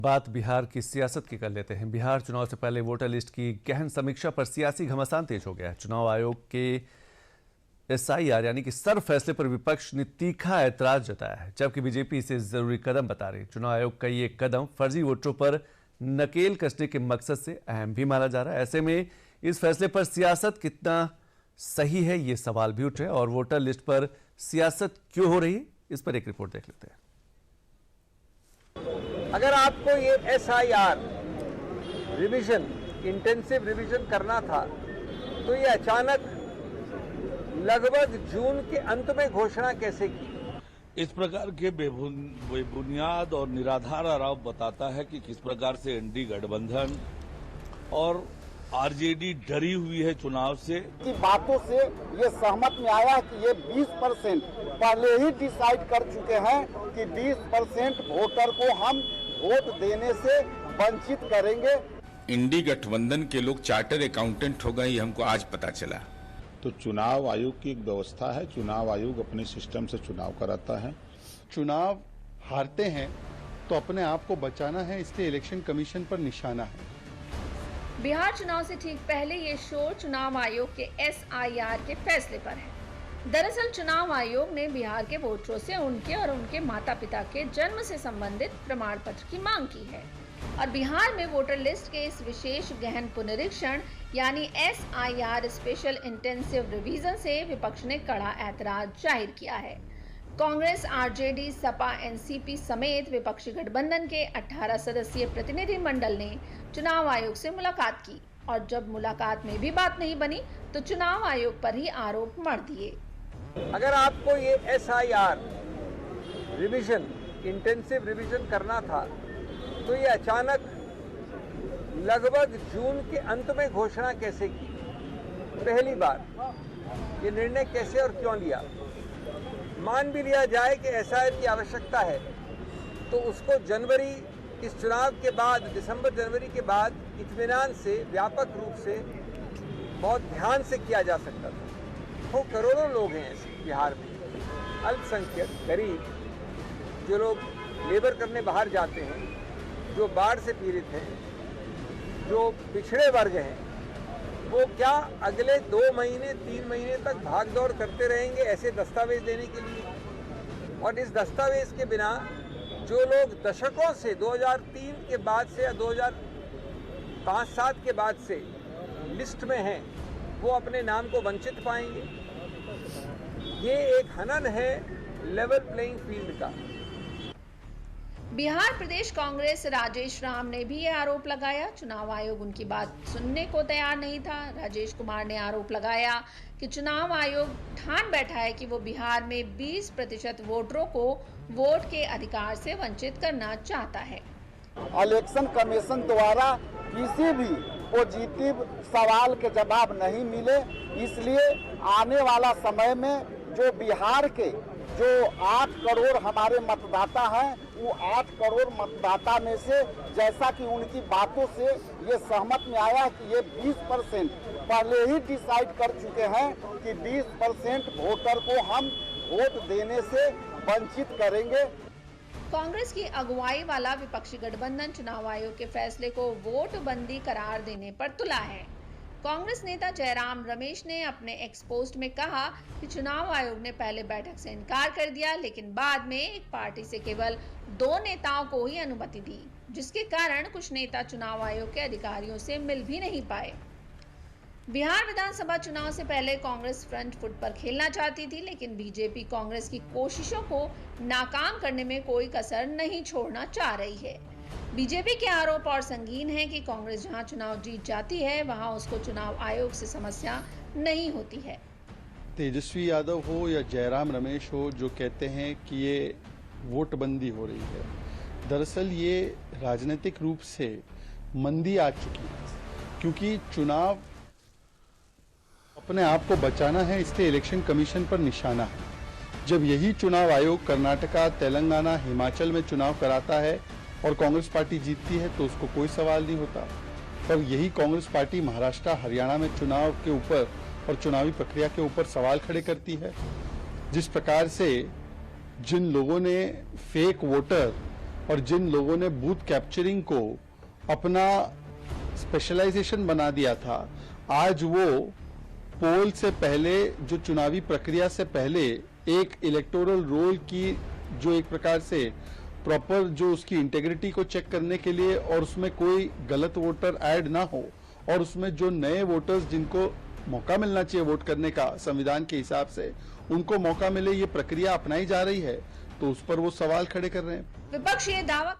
बात बिहार की सियासत की कर लेते हैं। बिहार चुनाव से पहले वोटर लिस्ट की गहन समीक्षा पर सियासी घमासान तेज हो गया है। चुनाव आयोग के एसआईआर यानी कि सर्व फैसले पर विपक्ष ने तीखा ऐतराज जताया है, जबकि बीजेपी इसे जरूरी कदम बता रही है। चुनाव आयोग का ये कदम फर्जी वोटरों पर नकेल कसने के मकसद से अहम भी माना जा रहा है। ऐसे में इस फैसले पर सियासत कितना सही है, ये सवाल भी उठ रहे हैं। और वोटर लिस्ट पर सियासत क्यों हो रही है, इस पर एक रिपोर्ट देख लेते हैं। अगर आपको ये एसआईआर रिवीजन, इंटेंसिव रिवीजन करना था तो ये अचानक लगभग जून के अंत में घोषणा कैसे की? इस प्रकार के बेबुनियाद और निराधार आरोप बताता है कि किस प्रकार से एनडी गठबंधन और आरजेडी डरी हुई है चुनाव से। की बातों से ये सहमत में आया कि ये 20% पहले ही डिसाइड कर चुके हैं कि 20% वोटर को हम वोट देने से वंचित करेंगे। इंडी गठबंधन के लोग चार्टर अकाउंटेंट हो गए, ये हमको आज पता चला। तो चुनाव आयोग की एक व्यवस्था है, चुनाव आयोग अपने सिस्टम से चुनाव कराता है। चुनाव हारते हैं तो अपने आप को बचाना है, इसलिए इलेक्शन कमीशन पर निशाना है। बिहार चुनाव से ठीक पहले ये शोर चुनाव आयोग के एसआईआर के फैसले पर है। दरअसल चुनाव आयोग ने बिहार के वोटरों से उनके और उनके माता पिता के जन्म से संबंधित प्रमाण पत्र की मांग की है और बिहार में वोटर लिस्ट के इस विशेष गहन पुनरीक्षण यानी एसआईआर स्पेशल इंटेंसिव रिवीजन से विपक्ष ने कड़ा ऐतराज जाहिर किया है। कांग्रेस, आरजेडी, सपा, एनसीपी समेत विपक्षी गठबंधन के 18 सदस्यीय प्रतिनिधि मंडल ने चुनाव आयोग से मुलाकात की और जब मुलाकात में भी बात नहीं बनी तो चुनाव आयोग पर ही आरोप मढ़ दिए। अगर आपको ये एसआईआर रिवीजन, इंटेंसिव रिवीजन करना था तो ये अचानक लगभग जून के अंत में घोषणा कैसे की? पहली बार ये निर्णय कैसे और क्यों लिया? मान भी लिया जाए कि एसआईआर की आवश्यकता है तो उसको जनवरी, इस चुनाव के बाद, दिसंबर जनवरी के बाद इत्मीनान से, व्यापक रूप से, बहुत ध्यान से किया जा सकता था। वो करोड़ों लोग हैं ऐसे बिहार में, अल्पसंख्यक, गरीब, जो लोग लेबर करने बाहर जाते हैं, जो बाढ़ से पीड़ित हैं, जो पिछड़े वर्ग हैं, वो क्या अगले 2 महीने 3 महीने तक भाग दौड़ करते रहेंगे ऐसे दस्तावेज देने के लिए? और इस दस्तावेज के बिना जो लोग दशकों से 2003 के बाद से या 2005-7 के बाद से लिस्ट में हैं, वो अपने नाम को वंचित पाएंगे। ये एक हनन है लेवल प्लेइंग फील्ड का। बिहार प्रदेश कांग्रेस राजेश राम ने भी ये आरोप लगाया। चुनाव आयोग उनकी बात सुनने को तैयार नहीं था। राजेश कुमार ने आरोप लगाया कि चुनाव आयोग ठान बैठा है कि वो बिहार में 20% वोटरों को वोट के अधिकार से वंचित करना चाहता है। इलेक्शन कमीशन द्वारा किसी भी पॉजिटिव सवाल के जवाब नहीं मिले, इसलिए आने वाला समय में जो बिहार के जो 8 करोड़ हमारे मतदाता हैं, वो 8 करोड़ मतदाता में से, जैसा कि उनकी बातों से ये सहमत में आया कि ये 20% पहले ही डिसाइड कर चुके हैं कि 20% वोटर को हम वोट देने से वंचित करेंगे। कांग्रेस की अगुवाई वाला विपक्षी गठबंधन चुनाव आयोग के फैसले को वोट बंदी करार देने पर तुला है। कांग्रेस नेता जयराम रमेश ने अपने एक्स पोस्ट में कहा कि चुनाव आयोग ने पहले बैठक से इनकार कर दिया, लेकिन बाद में एक पार्टी से केवल 2 नेताओं को ही अनुमति दी, जिसके कारण कुछ नेता चुनाव आयोग के अधिकारियों से मिल भी नहीं पाए। बिहार विधानसभा चुनाव से पहले कांग्रेस फ्रंट फुट पर खेलना चाहती थी, लेकिन बीजेपी कांग्रेस की कोशिशों को नाकाम करने में कोई कसर नहीं छोड़ना चाह रही है। बीजेपी के आरोप और संगीन है कि कांग्रेस जहां चुनाव जीत जाती है, वहां उसको चुनाव आयोग से समस्या नहीं होती है। तेजस्वी यादव हो या जयराम रमेश हो, जो कहते हैं कि ये वोटबंदी हो रही है, दरअसल ये राजनीतिक रूप से मंदी आ चुकी है, क्योंकि चुनाव अपने आप को बचाना है, इसलिए इलेक्शन कमीशन पर निशाना है। जब यही चुनाव आयोग कर्नाटका, तेलंगाना, हिमाचल में चुनाव कराता है और कांग्रेस पार्टी जीतती है तो उसको कोई सवाल नहीं होता, पर यही कांग्रेस पार्टी महाराष्ट्र, हरियाणा में चुनाव के ऊपर और चुनावी प्रक्रिया के ऊपर सवाल खड़े करती है। जिस प्रकार से जिन लोगों ने फेक वोटर और जिन लोगों ने बूथ कैप्चरिंग को अपना स्पेशलाइजेशन बना दिया था, आज वो पोल से पहले, जो चुनावी प्रक्रिया से पहले एक इलेक्टोरल रोल की जो एक प्रकार से प्रॉपर जो उसकी इंटेग्रिटी को चेक करने के लिए और उसमें कोई गलत वोटर ऐड ना हो और उसमें जो नए वोटर्स जिनको मौका मिलना चाहिए वोट करने का संविधान के हिसाब से, उनको मौका मिले, ये प्रक्रिया अपनाई जा रही है, तो उस पर वो सवाल खड़े कर रहे हैं। विपक्ष ये दावा